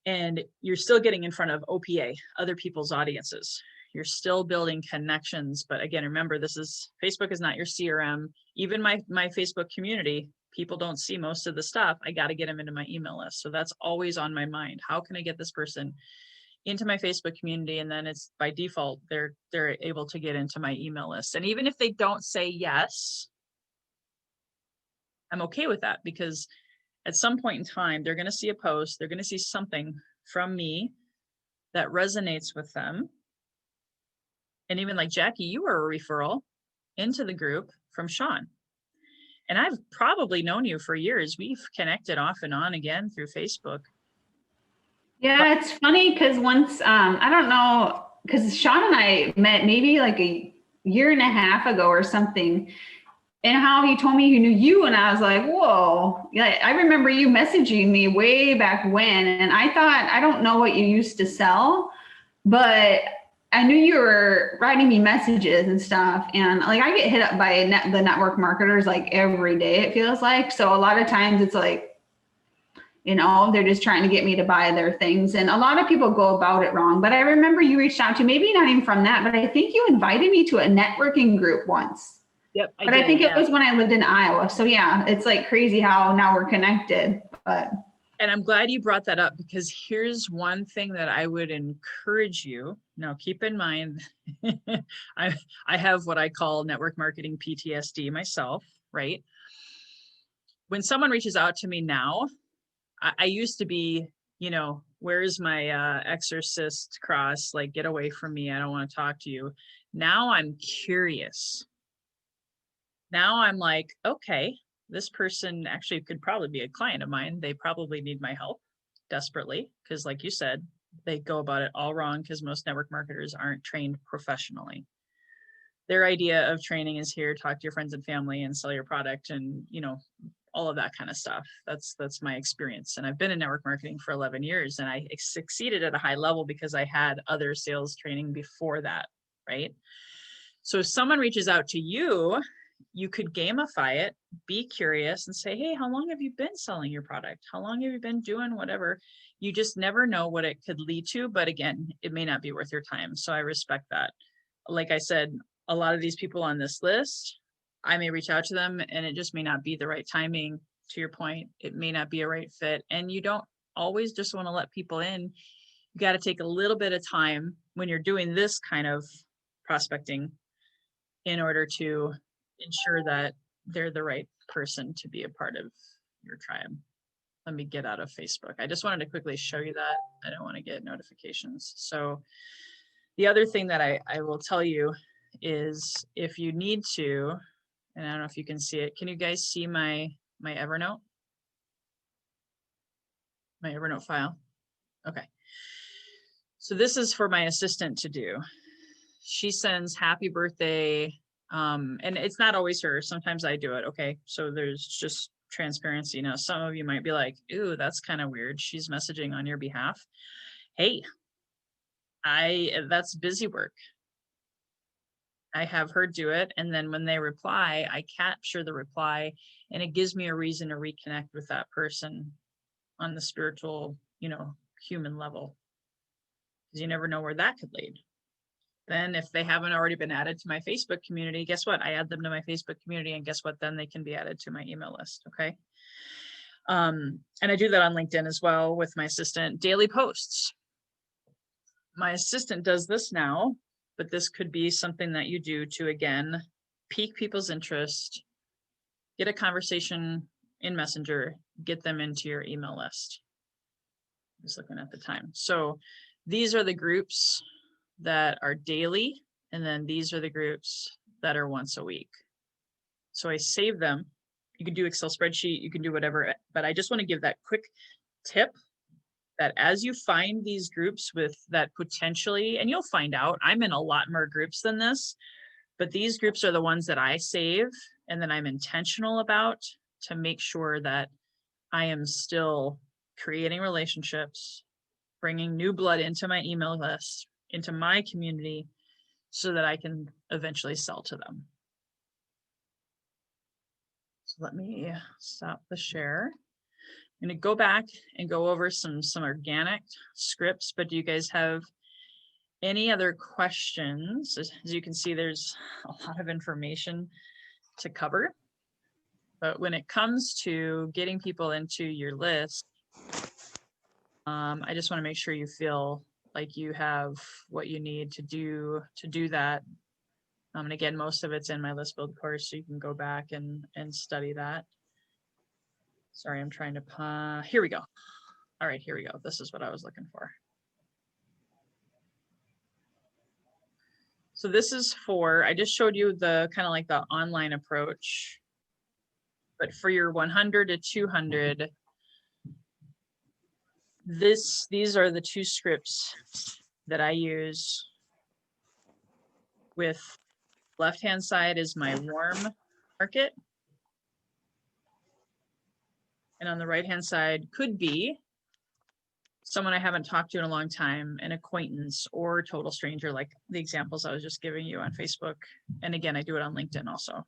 And you're still getting in front of OPA, other people's audiences. You're still building connections. But again, remember, Facebook is not your CRM. Even my Facebook community, people don't see most of the stuff. I got to get them into my email list. So that's always on my mind. How can I get this person into my Facebook community? And then it's by default, they're able to get into my email list. And even if they don't say yes, I'm okay with that, because at some point in time, they're going to see a post, they're going to see something from me that resonates with them. And even like Jackie, you were a referral into the group from Sean. And I've probably known you for years. We've connected off and on again through Facebook. Yeah, it's funny because once, I don't know, because Sean and I met maybe like a year and a half ago or something, and how he told me he knew you, and I was like, whoa. Yeah, I remember you messaging me way back when, and I thought, I don't know what you used to sell, but I knew you were writing me messages and stuff. And like, I get hit up by the network marketers like every day, it feels like. So a lot of times it's like, you know, they're just trying to get me to buy their things. And a lot of people go about it wrong. But I remember you reached out to, maybe not even from that, but I think you invited me to a networking group once. Yep. I think it was when I lived in Iowa. So yeah, it's like crazy how now we're connected. But And I'm glad you brought that up, because here's one thing that I would encourage you. Now, keep in mind, I have what I call network marketing PTSD myself, right? When someone reaches out to me now, I used to be, you know, where's my exorcist cross? Like, get away from me. I don't want to talk to you. Now I'm curious. Now I'm like, okay, this person actually could probably be a client of mine. They probably need my help desperately, because like you said, they go about it all wrong because most network marketers aren't trained professionally. Their idea of training is here, talk to your friends and family and sell your product and, you know, all of that kind of stuff. That's my experience. And I've been in network marketing for 11 years and I succeeded at a high level because I had other sales training before that, right? So if someone reaches out to you, you could gamify it, be curious and say, hey, how long have you been selling your product? How long have you been doing whatever? You just never know what it could lead to. But again, it may not be worth your time. So I respect that. Like I said, a lot of these people on this list, I may reach out to them and it just may not be the right timing. To your point, it may not be a right fit. And you don't always just want to let people in. You got to take a little bit of time when you're doing this kind of prospecting in order to ensure that they're the right person to be a part of your tribe. Let me get out of Facebook. I just wanted to quickly show you that. I don't want to get notifications. So the other thing that I will tell you is if you need to, and I don't know if you can see it. Can you guys see my Evernote? My Evernote file? Okay. So this is for my assistant to do. She sends happy birthday, and it's not always her. Sometimes I do it. Okay. So there's just transparency. Now, some of you might be like, ooh, that's kind of weird. She's messaging on your behalf. Hey, that's busy work. I have her do it. And then when they reply, I capture the reply and it gives me a reason to reconnect with that person on the spiritual, you know, human level. Because you never know where that could lead. Then if they haven't already been added to my Facebook community, guess what? I add them to my Facebook community and guess what? Then they can be added to my email list. Okay. And I do that on LinkedIn as well with my assistant. Daily posts. My assistant does this now, but this could be something that you do to, again, pique people's interest, get a conversation in Messenger, get them into your email list. Just looking at the time. So these are the groups that are daily, and then these are the groups that are once a week. So I save them. You can do Excel spreadsheet, you can do whatever, but I just want to give that quick tip that as you find these groups with that potentially, and you'll find out, I'm in a lot more groups than this, but these groups are the ones that I save and that I'm intentional about to make sure that I am still creating relationships, bringing new blood into my email list, into my community, so that I can eventually sell to them. So let me stop the share. I'm going to go back and go over some organic scripts, but do you guys have any other questions? As you can see, there's a lot of information to cover. But when it comes to getting people into your list, I just want to make sure you feel like you have what you need to do that. And again, most of it's in my list build course, so you can go back and study that. Sorry, I'm trying to, here we go. All right, here we go. This is what I was looking for. So this is for, I just showed you the kind of like the online approach. But for your 100 to 200, these are the two scripts that I use. With left-hand side is my warm market. And on the right-hand side could be someone I haven't talked to in a long time, an acquaintance or total stranger, like the examples I was just giving you on Facebook. And again, I do it on LinkedIn also.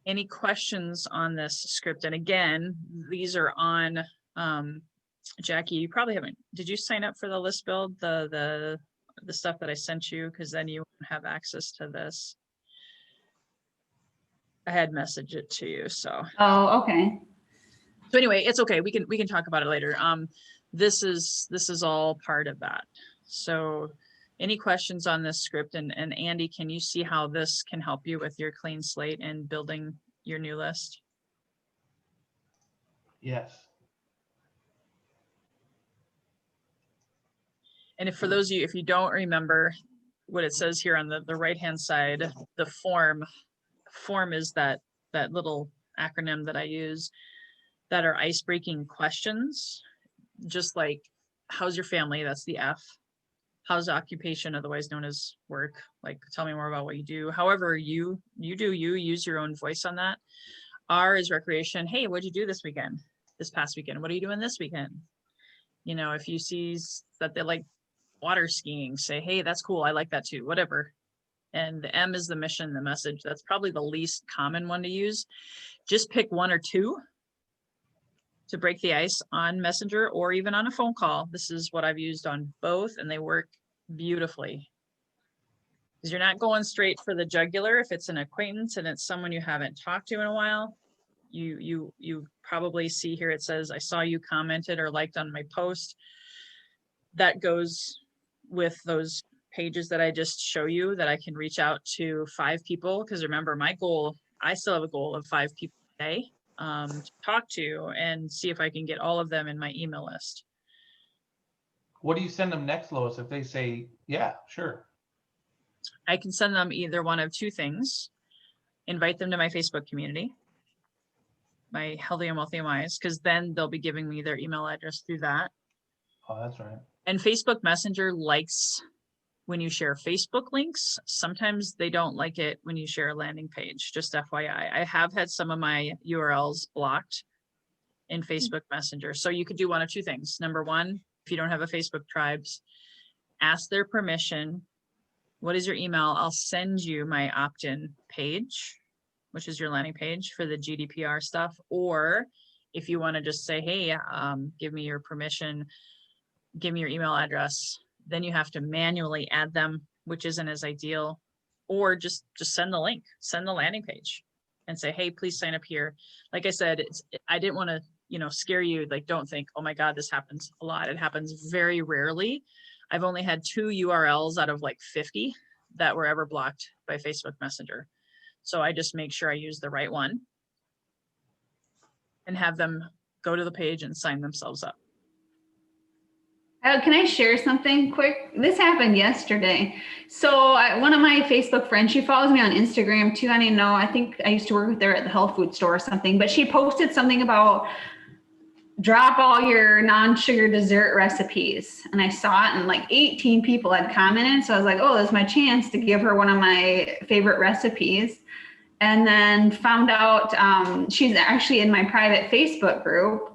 Any questions on this script? And again, these are on, Jackie, you probably haven't, did you sign up for the list build, the stuff that I sent you? Because then you won't have access to this. I had messaged it to you, so. Oh, okay. So anyway, it's okay. We can talk about it later. This is all part of that. So any questions on this script? And Andy, can you see how this can help you with your clean slate and building your new list? Yes. And if for those of you, if you don't remember what it says here on the right-hand side, the form is that little acronym that I use that are ice-breaking questions, just like, how's your family? That's the F. How's occupation, otherwise known as work? Like, tell me more about what you do. However, you use your own voice on that. R is recreation. Hey, what'd you do this past weekend? What are you doing this weekend? You know, if you see that they like water skiing, say, hey, that's cool. I like that too, whatever. And the M is the mission, the message. That's probably the least common one to use. Just pick one or two to break the ice on Messenger or even on a phone call. This is what I've used on both, and they work beautifully. Because you're not going straight for the jugular. If it's an acquaintance and it's someone you haven't talked to in a while, you probably see here it says, I saw you commented or liked on my post. That goes with those pages that I just show you, that I can reach out to 5 people. Because remember, my goal, I still have a goal of 5 people a day to talk to and see if I can get all of them in my email list. What do you send them next, Lois, if they say, yeah, sure? I can send them either one of 2 things. Invite them to my Facebook community, my Healthy and Wealthy MIs, because then they'll be giving me their email address through that. Oh, that's right. And Facebook Messenger likes when you share Facebook links. Sometimes they don't like it when you share a landing page, just FYI. I have had some of my URLs blocked in Facebook Messenger. So you could do one of 2 things. Number 1, if you don't have a Facebook tribes, ask their permission. What is your email? I'll send you my opt-in page, which is your landing page for the GDPR stuff. Or if you want to just say, hey, give me your permission, give me your email address, then you have to manually add them, which isn't as ideal. Or just send the link, send the landing page and say, hey, please sign up here. Like I said, I didn't want to, scare you. Like, don't think, oh my God, this happens a lot. It happens very rarely. I've only had 2 URLs out of like 50 that were ever blocked by Facebook Messenger. So I just make sure I use the right one and have them go to the page and sign themselves up. Can I share something quick? This happened yesterday. So one of my Facebook friends, she follows me on Instagram too. I didn't know, I think I used to work with her at the health food store or something, but she posted something about drop all your non-sugar dessert recipes. And I saw it and like 18 people had commented. So I was like, oh, this is my chance to give her one of my favorite recipes. And then found out she's actually in my private Facebook group.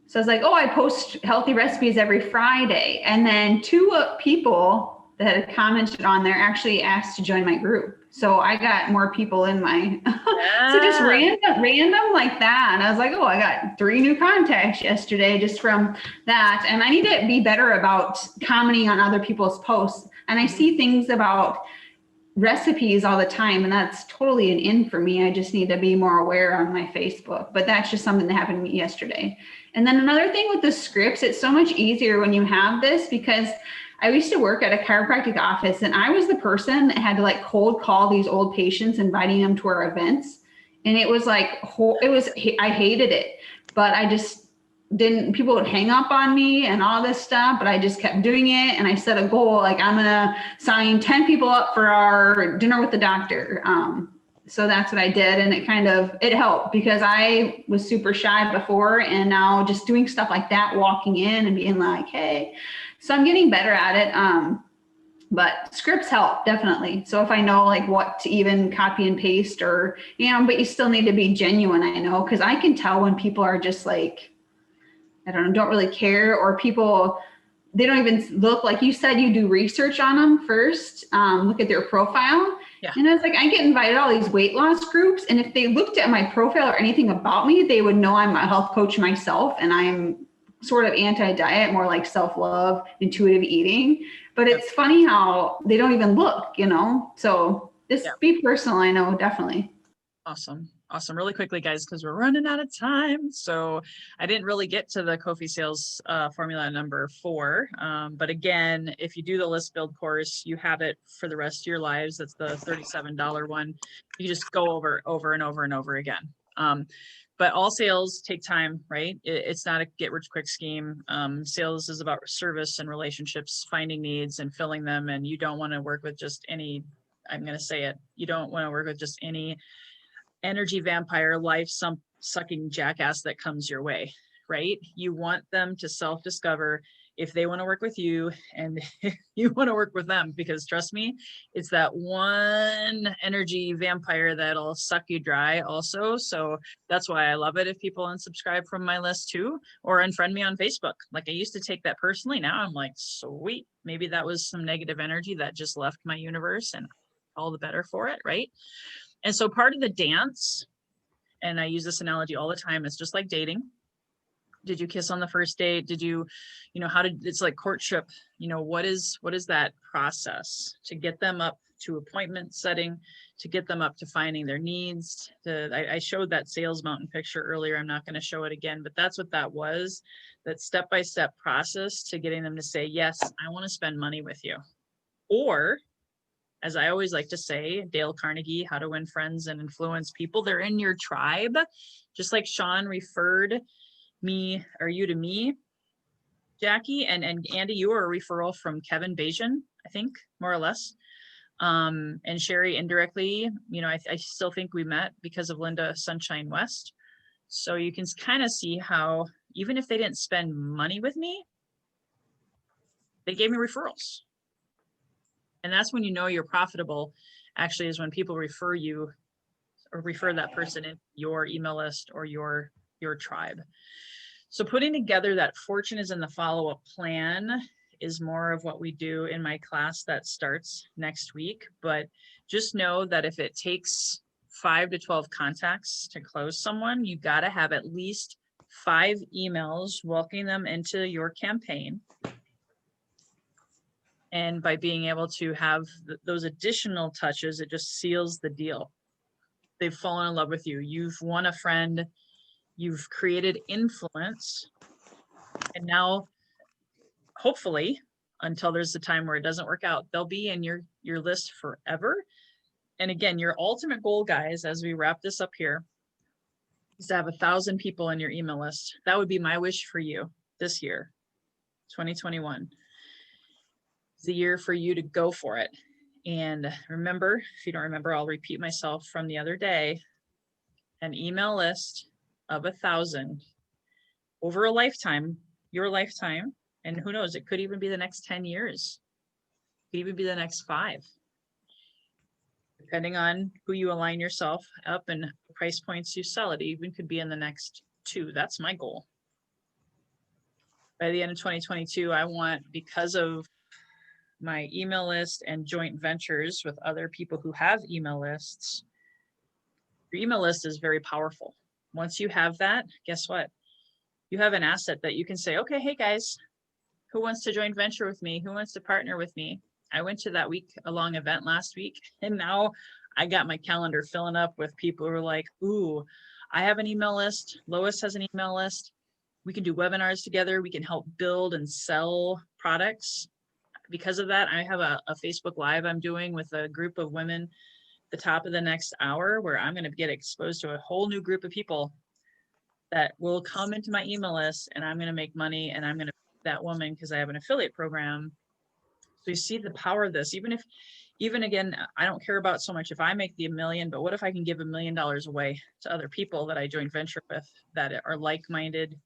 So I was like, oh, I post healthy recipes every Friday. And then 2 people that had commented on there actually asked to join my group. So I got more people in my, so just random like that. And I was like, oh, I got 3 new contacts yesterday just from that. And I need to be better about commenting on other people's posts. And I see things about recipes all the time, and that's totally an in for me. I just need to be more aware on my Facebook, but that's just something that happened to me yesterday. And then another thing with the scripts, it's so much easier when you have this, because I used to work at a chiropractic office and I was the person that had to like cold call these old patients, inviting them to our events. And it was like, I hated it, but I just didn't, people would hang up on me and all this stuff, but I just kept doing it. And I set a goal, like I'm going to sign 10 people up for our dinner with the doctor. So that's what I did. And it helped because I was super shy before, and now just doing stuff like that, walking in and being like, hey, so I'm getting better at it. But scripts help definitely. So if I know like what to even copy and paste or, but you still need to be genuine, I know, because I can tell when people are just like, I don't know, don't really care, or people, they don't even look, like you said, you do research on them first, look at their profile. Yeah. And I was like, I get invited to all these weight loss groups. And if they looked at my profile or anything about me, they would know I'm a health coach myself. And I'm sort of anti-diet, more like self-love, intuitive eating. But it's funny how they don't even look, so just be personal. I know, definitely. Awesome. Really quickly, guys, because we're running out of time. So I didn't really get to the Kofi sales formula number 4. But again, if you do the list build course, you have it for the rest of your lives. That's the $37 one. You just go over and over again. But all sales take time, right? It's not a get rich quick scheme. Sales is about service and relationships, finding needs and filling them. And you don't want to work with just any, I'm going to say it, you don't want to work with just any energy vampire, life sucking jackass that comes your way, right? You want them to self-discover if they want to work with you and if you want to work with them, because trust me, it's that one energy vampire that'll suck you dry also. So that's why I love it if people unsubscribe from my list too, or unfriend me on Facebook. Like I used to take that personally. Now I'm like, sweet, maybe that was some negative energy that just left my universe, and all the better for it, right? And so part of the dance, and I use this analogy all the time, it's just like dating. Did you kiss on the first date? Did you, it's like courtship, what is that process to get them up to appointment setting, to get them up to finding their needs? I showed that sales mountain picture earlier. I'm not going to show it again, but that's what that was, that step-by-step process to getting them to say, yes, I want to spend money with you. Or, as I always like to say, Dale Carnegie, How to Win Friends and Influence People, they're in your tribe. Just like Sean referred you to me, Jackie, and Andy, you are a referral from Kevin Bajan, I think, more or less. And Sherry indirectly, I still think we met because of Linda Sunshine West. So you can kind of see how, even if they didn't spend money with me, they gave me referrals. And that's when you know you're profitable, actually, is when people refer you or refer that person in your email list or your tribe. So putting together that fortune is in the follow-up plan is more of what we do in my class that starts next week. But just know that if it takes 5 to 12 contacts to close someone, you got to have at least 5 emails welcoming them into your campaign. And by being able to have those additional touches, it just seals the deal. They've fallen in love with you. You've won a friend. You've created influence. And now, hopefully, until there's a time where it doesn't work out, they'll be in your list forever. And again, your ultimate goal, guys, as we wrap this up here, is to have 1,000 people in your email list. That would be my wish for you this year, 2021. It's the year for you to go for it. And remember, if you don't remember, I'll repeat myself from the other day, an email list of 1,000 over a lifetime, your lifetime, and who knows, it could even be the next 10 years. It could even be the next 5. Depending on who you align yourself up and the price points you sell, it even could be in the next 2. That's my goal. By the end of 2022, I want, because of my email list and joint ventures with other people who have email lists, your email list is very powerful. Once you have that, guess what? You have an asset that you can say, okay, hey guys, who wants to joint venture with me? Who wants to partner with me? I went to that week-long event last week, and now I got my calendar filling up with people who are like, ooh, I have an email list. Lois has an email list. We can do webinars together. We can help build and sell products. Because of that, I have a Facebook Live I'm doing with a group of women at the top of the next hour, where I'm going to get exposed to a whole new group of people that will come into my email list, and I'm going to make money, and I'm going to that woman, because I have an affiliate program, So you see the power of this, even again, I don't care about so much if I make the $1 million, but what if I can give $1 million away to other people that I joint venture with that are like-minded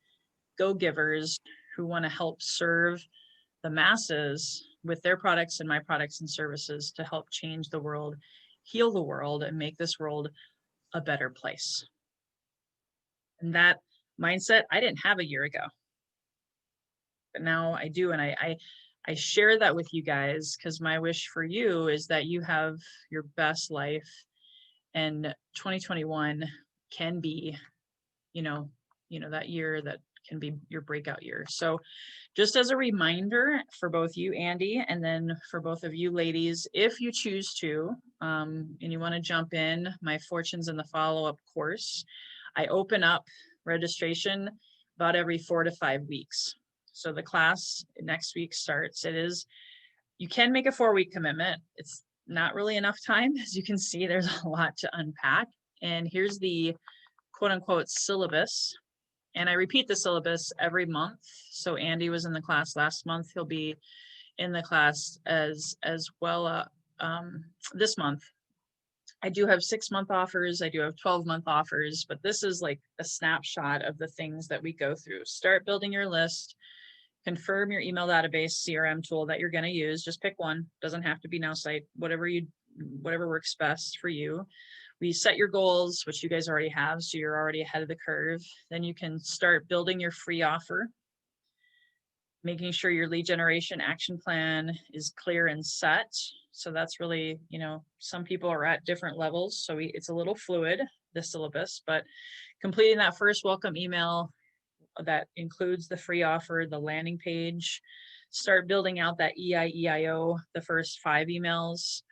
go-givers who want to help serve the masses with their products and my products and services to help change the world, heal the world, and make this world a better place. And that mindset I didn't have a year ago, but now I do. And I share that with you guys because my wish for you is that you have your best life, and 2021 can be, that year that can be your breakout year. So just as a reminder for both you, Andy, and then for both of you ladies, if you choose to, and you want to jump in, my Fortunes in the Follow-Up course, I open up registration about every 4 to 5 weeks. So the class next week starts. You can make a 4-week commitment. It's not really enough time. As you can see, there's a lot to unpack. And here's the quote unquote syllabus. And I repeat the syllabus every month. So Andy was in the class last month. He'll be in the class as well this month. I do have 6-month offers. I do have 12-month offers, but this is like a snapshot of the things that we go through. Start building your list, confirm your email database CRM tool that you're going to use. Just pick one. Doesn't have to be NowSite, whatever works best for you. We set your goals, which you guys already have, so you're already ahead of the curve. Then you can start building your free offer, making sure your lead generation action plan is clear and set. So that's really, some people are at different levels, so it's a little fluid, the syllabus, but completing that first welcome email that includes the free offer, the landing page, start building out that EIEIO, the first 5 emails.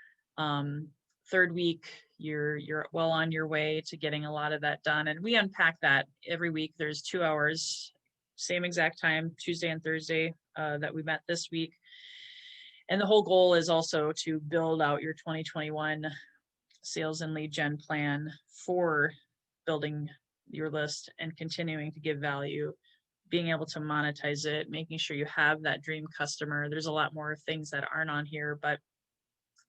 3rd week, you're well on your way to getting a lot of that done. And we unpack that every week. There's 2 hours, same exact time, Tuesday and Thursday that we met this week. And the whole goal is also to build out your 2021 sales and lead gen plan for building your list and continuing to give value, being able to monetize it, making sure you have that dream customer. There's a lot more things that aren't on here, but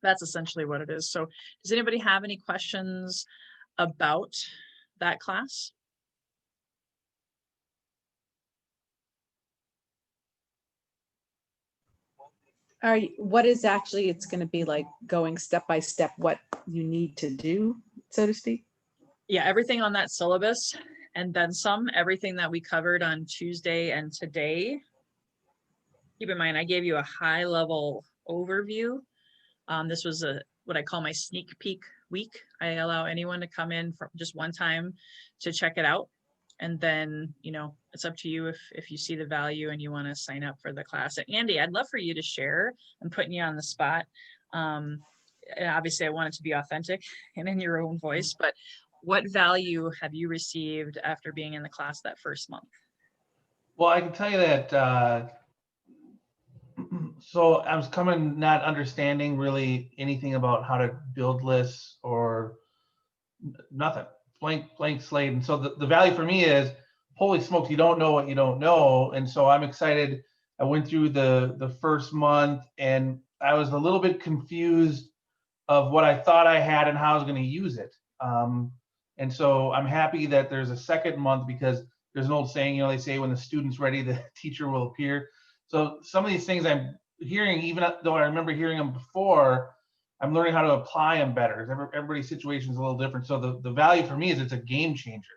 that's essentially what it is. So does anybody have any questions about that class? What is actually, it's going to be like going step by step, what you need to do, so to speak? Yeah, everything on that syllabus and then some, everything that we covered on Tuesday and today. Keep in mind, I gave you a high level overview. This was what I call my sneak peek week. I allow anyone to come in for just one time to check it out. And then, it's up to you if you see the value and you want to sign up for the class. And Andy, I'd love for you to share. I'm putting you on the spot. And obviously I want it to be authentic and in your own voice, but what value have you received after being in the class that first month? Well, I can tell you that, so I was coming not understanding really anything about how to build lists or nothing, blank slate. And so the value for me is, holy smokes, you don't know what you don't know. And so I'm excited. I went through the first month and I was a little bit confused of what I thought I had and how I was going to use it. And so I'm happy that there's a second month, because there's an old saying, they say when the student's ready, the teacher will appear. So some of these things I'm hearing, even though I remember hearing them before, I'm learning how to apply them better. Everybody's situation is a little different. So the value for me is it's a game changer.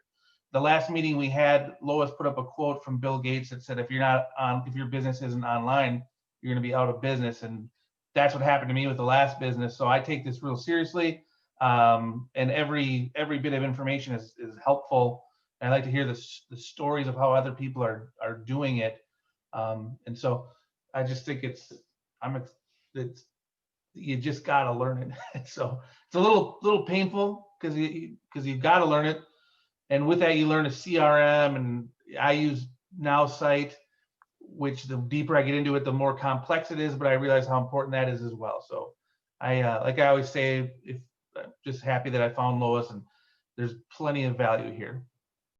The last meeting we had, Lois put up a quote from Bill Gates that said, if your business isn't online, you're going to be out of business. And that's what happened to me with the last business. So I take this real seriously. And every bit of information is helpful. And I like to hear the stories of how other people are doing it. And so I just think you just got to learn it. So it's a little painful because you've got to learn it. And with that, you learn a CRM, and I use NowSite, which the deeper I get into it, the more complex it is, but I realize how important that is as well. So like I always say, I'm just happy that I found Lois, and there's plenty of value here.